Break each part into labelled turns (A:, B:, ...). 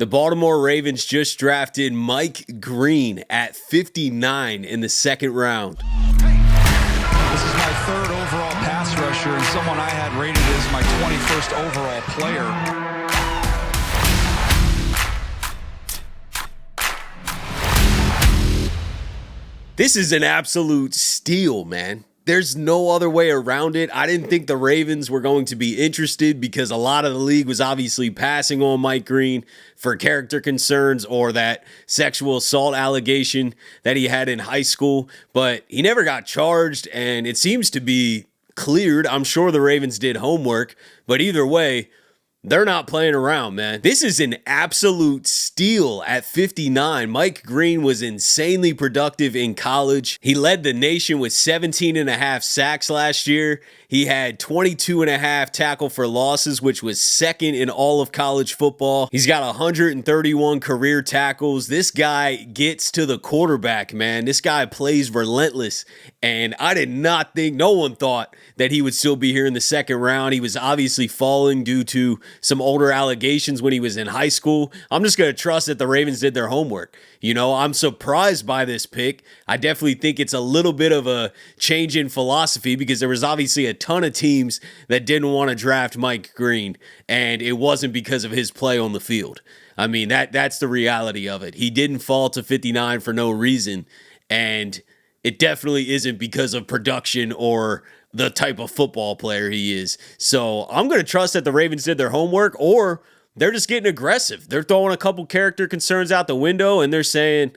A: The Baltimore Ravens just drafted Mike Green at 59 in the second round.
B: This is my third overall pass rusher and someone I had rated as my 21st overall player.
A: This is an absolute steal, man. There's no other way around it. I didn't think the Ravens were going to be interested because a lot of the league was obviously passing on Mike Green for character concerns or that sexual assault allegation that he had in high school. But he never got charged, and it seems to be cleared. I'm sure the Ravens did homework, but either way, they're not playing around, man. This is an absolute steal at 59. Mike Green was insanely productive in college. He led the nation with 17 and a half sacks last year. He had 22 and a half tackle for losses, which was second in all of college football. He's got 131 career tackles. This guy gets to the quarterback, man. This guy plays relentless. And I did not think, no one thought that he would still be here in the second round. He was obviously falling due to some older allegations when he was in high school. I'm just going to trust that the Ravens did their homework. You know, I'm surprised by this pick. I definitely think it's a little bit of a change in philosophy because there was obviously a ton of teams that didn't want to draft Mike Green, and it wasn't because of his play on the field. I mean, that's the reality of it. He didn't fall to 59 for no reason, and it definitely isn't because of production or the type of football player he is. So I'm going to trust that the Ravens did their homework, or they're just getting aggressive. They're throwing a couple character concerns out the window, and they're saying,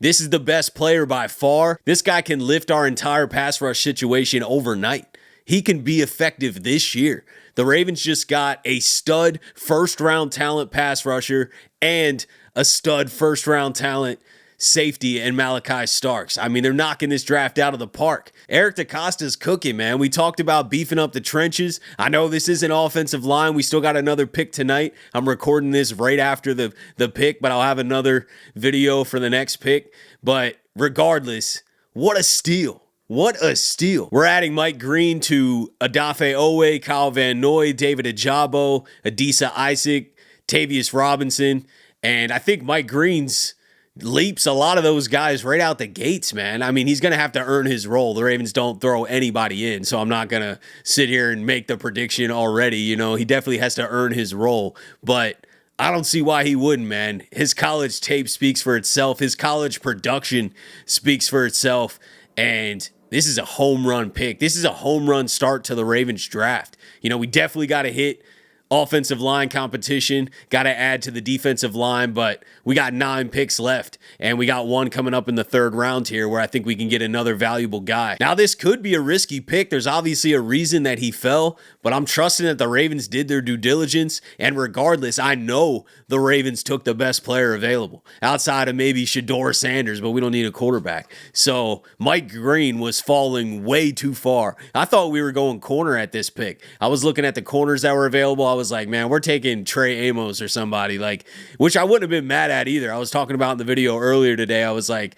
A: this is the best player by far. This guy can lift our entire pass rush situation overnight. He can be effective this year. The Ravens just got a stud first-round talent pass rusher and a stud first-round talent safety and Malachi Starks. I mean, they're knocking this draft out of the park. Eric DeCosta's cooking, man. We talked about beefing up the trenches. I know this isn't offensive line. We still got another pick tonight. I'm recording this right after the pick, but I'll have another video for the next pick. But regardless, what a steal. What a steal. We're adding Mike Green to Odafe Owe, Kyle Van Noy, David Ajabo, Adisa Isaac, Tavius Robinson, and I think Mike Green's leaps a lot of those guys right out the gates, man. I mean, he's going to have to earn his role. The Ravens don't throw anybody in, so I'm not going to sit here and make the prediction already. You know, he definitely has to earn his role, but I don't see why he wouldn't, man. His college tape speaks for itself. His college production speaks for itself, and this is a home run pick. This is a home run start to the Ravens draft. You know, we definitely got to hit offensive line competition, got to add to the defensive line, but we got 9 picks left, and we got one coming up in the third round here where I think we can get another valuable guy. Now, this could be a risky pick. There's obviously a reason that he fell, but I'm trusting that the Ravens did their due diligence, and regardless, I know the Ravens took the best player available, outside of maybe Shedeur Sanders, but we don't need a quarterback. So Mike Green was falling way too far. I thought we were going corner at this pick. I was looking at the corners that were available. I was like, man, we're taking Trey Amos or somebody, like, which I wouldn't have been mad at either. I was talking about in the video earlier today. I was like,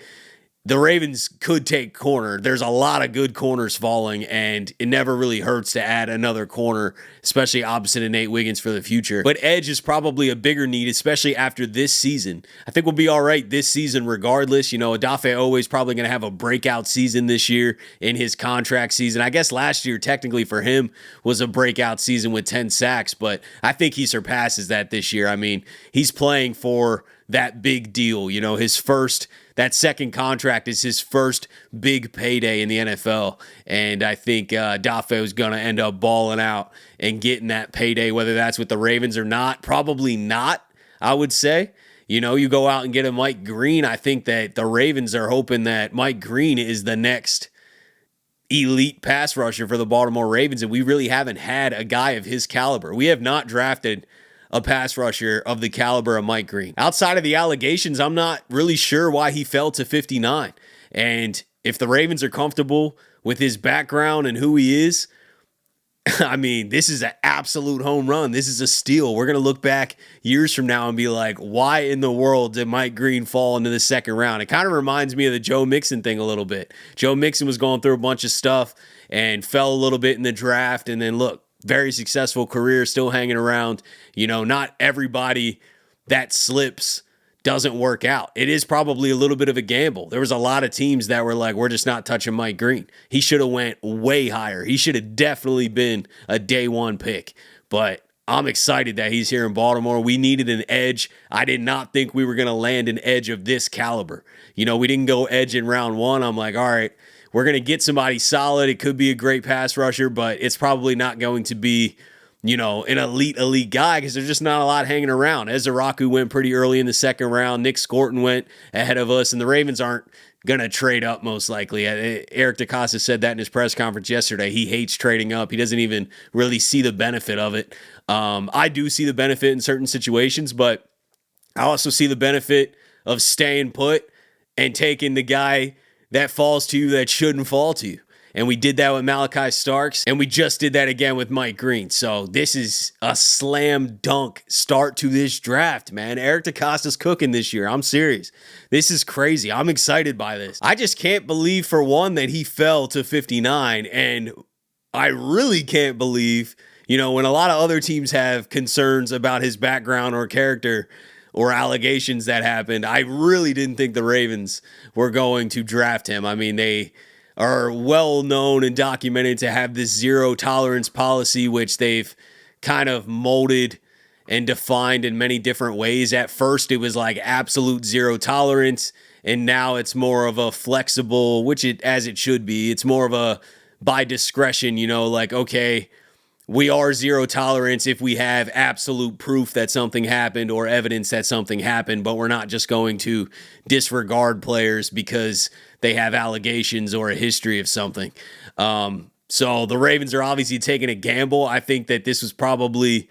A: the Ravens could take corner. There's a lot of good corners falling, and it never really hurts to add another corner, especially opposite of Nate Wiggins for the future. But edge is probably a bigger need, especially after this season. I think we'll be all right this season regardless. You know, Odafe Owe is probably going to have a breakout season this year in his contract season. I guess last year, technically for him, was a breakout season with 10 sacks, but I think he surpasses that this year. I mean, he's playing for that big deal. You know, that second contract is his first big payday in the NFL. And I think Dafe is going to end up balling out and getting that payday, whether that's with the Ravens or not. Probably not, I would say. You know, you go out and get a Mike Green. I think that the Ravens are hoping that Mike Green is the next elite pass rusher for the Baltimore Ravens. And we really haven't had a guy of his caliber. We have not drafted a pass rusher of the caliber of Mike Green. Outside of the allegations, I'm not really sure why he fell to 59. And if the Ravens are comfortable with his background and who he is, I mean, this is an absolute home run. This is a steal. We're going to look back years from now and be like, why in the world did Mike Green fall into the second round? It kind of reminds me of the Joe Mixon thing a little bit. Joe Mixon was going through a bunch of stuff and fell a little bit in the draft, and then look, very successful career, still hanging around. You know, not everybody that slips, doesn't work out. It is probably a little bit of a gamble. There was a lot of teams that were like, we're just not touching Mike Green. He should have went way higher. He should have definitely been a day one pick. But I'm excited that he's here in Baltimore. We needed an edge. I did not think we were going to land an edge of this caliber. You know, we didn't go edge in round one. I'm like, all right, we're going to get somebody solid. It could be a great pass rusher, but it's probably not going to be, you know, an elite guy because there's just not a lot hanging around. Ezraku went pretty early in the second round. Nick Scorton went ahead of us, and the Ravens aren't going to trade up most likely. Eric DeCosta said that in his press conference yesterday. He hates trading up. He doesn't even really see the benefit of it. I do see the benefit in certain situations, but I also see the benefit of staying put and taking the guy that falls to you that shouldn't fall to you. And we did that with Malachi Starks, and we just did that again with Mike Green. So this is a slam dunk start to this draft, man. Eric DeCosta's cooking this year. I'm serious. This is crazy. I'm excited by this. I just can't believe, for one, that he fell to 59, and I really can't believe, you know, when a lot of other teams have concerns about his background or character or allegations that happened, I really didn't think the Ravens were going to draft him. I mean, they are well known and documented to have this zero tolerance policy, which they've kind of molded and defined in many different ways. At first, it was like absolute zero tolerance, and now it's more of a flexible, which as it should be. It's more of a by discretion, you know, like, okay, we are zero tolerance if we have absolute proof that something happened or evidence that something happened, but we're not just going to disregard players because they have allegations or a history of something. So the Ravens are obviously taking a gamble. I think that this was probably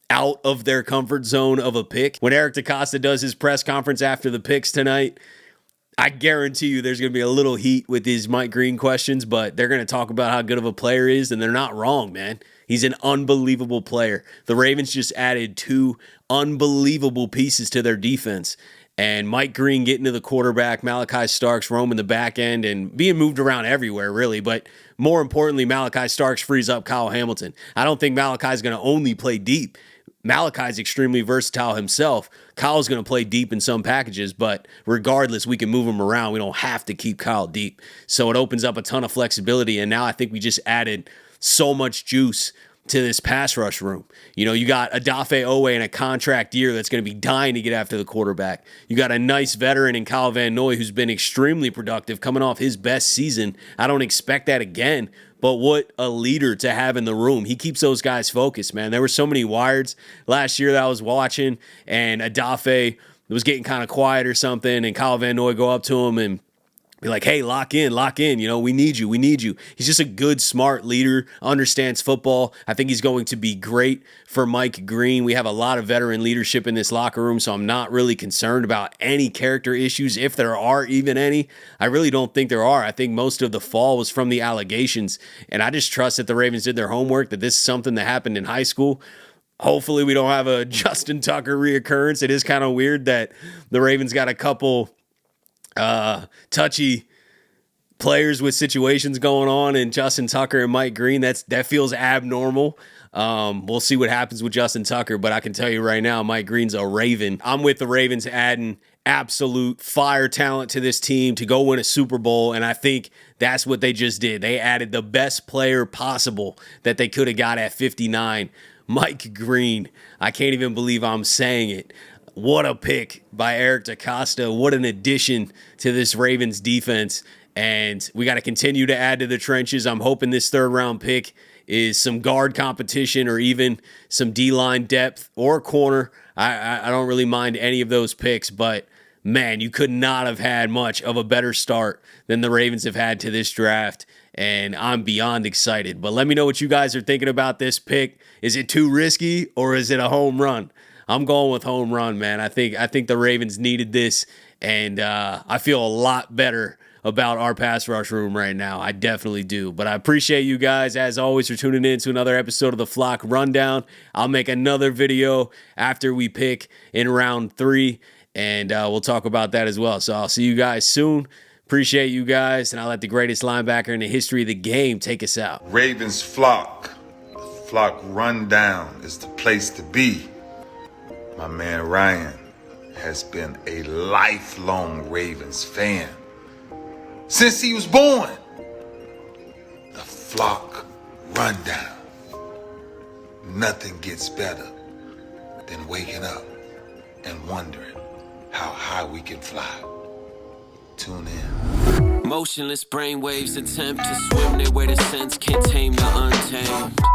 A: out of their comfort zone of a pick. When Eric DeCosta does his press conference after the picks tonight, I guarantee you there's going to be a little heat with these Mike Green questions, but they're going to talk about how good of a player he is, and they're not wrong, man. He's an unbelievable player. The Ravens just added 2 unbelievable pieces to their defense. And Mike Green getting to the quarterback, Malachi Starks roaming the back end and being moved around everywhere, really. But more importantly, Malachi Starks frees up Kyle Hamilton. I don't think Malachi's going to only play deep. Malachi's extremely versatile himself. Kyle's going to play deep in some packages, but regardless, we can move him around. We don't have to keep Kyle deep. So it opens up a ton of flexibility, and now I think we just added so much juice to this pass rush room. You know, you got Odafe Owe in a contract year that's going to be dying to get after the quarterback. You got a nice veteran in Kyle Van Noy who's been extremely productive, coming off his best season. I don't expect that again, but what a leader to have in the room. He keeps those guys focused, man. There were so many wireds last year that I was watching, and Odafe was getting kind of quiet or something, and Kyle Van Noy go up to him and be like, hey, lock in, you know, we need you. He's just a good, smart leader, understands football. I think he's going to be great for Mike Green. We have a lot of veteran leadership in this locker room, so I'm not really concerned about any character issues, if there are even any. I really don't think there are. I think most of the fall was from the allegations, and I just trust that the Ravens did their homework, that this is something that happened in high school. Hopefully we don't have a Justin Tucker reoccurrence. It is kind of weird that the Ravens got a couple touchy players with situations going on, and Justin Tucker and Mike Green, that feels abnormal. We'll see what happens with Justin Tucker, but I can tell you right now, Mike Green's a Raven. I'm with the Ravens adding absolute fire talent to this team to go win a Super Bowl, and I think that's what they just did. They added the best player possible that they could have got at 59, Mike Green. I can't even believe I'm saying it. What a pick by Eric DeCosta. What an addition to this Ravens defense. And we got to continue to add to the trenches. I'm hoping this third-round pick is some guard competition or even some D-line depth or corner. I don't really mind any of those picks, but, man, you could not have had much of a better start than the Ravens have had to this draft. And I'm beyond excited. But let me know what you guys are thinking about this pick. Is it too risky or is it a home run? I'm going with home run, man. I think the Ravens needed this, and I feel a lot better about our pass rush room right now. I definitely do. But I appreciate you guys, as always, for tuning in to another episode of the Flock Rundown. I'll make another video after we pick in round 3, and we'll talk about that as well. So I'll see you guys soon. Appreciate you guys, and I'll let the greatest linebacker in the history of the game take us out.
C: Ravens Flock. The Flock Rundown is the place to be. My man Ryan. has been a lifelong Ravens fan since he was born. The Flock Rundown. Nothing gets better than waking up and wondering how high we can fly. Tune in.
D: Motionless brainwaves attempt to swim there where the sense can't tame the untamed.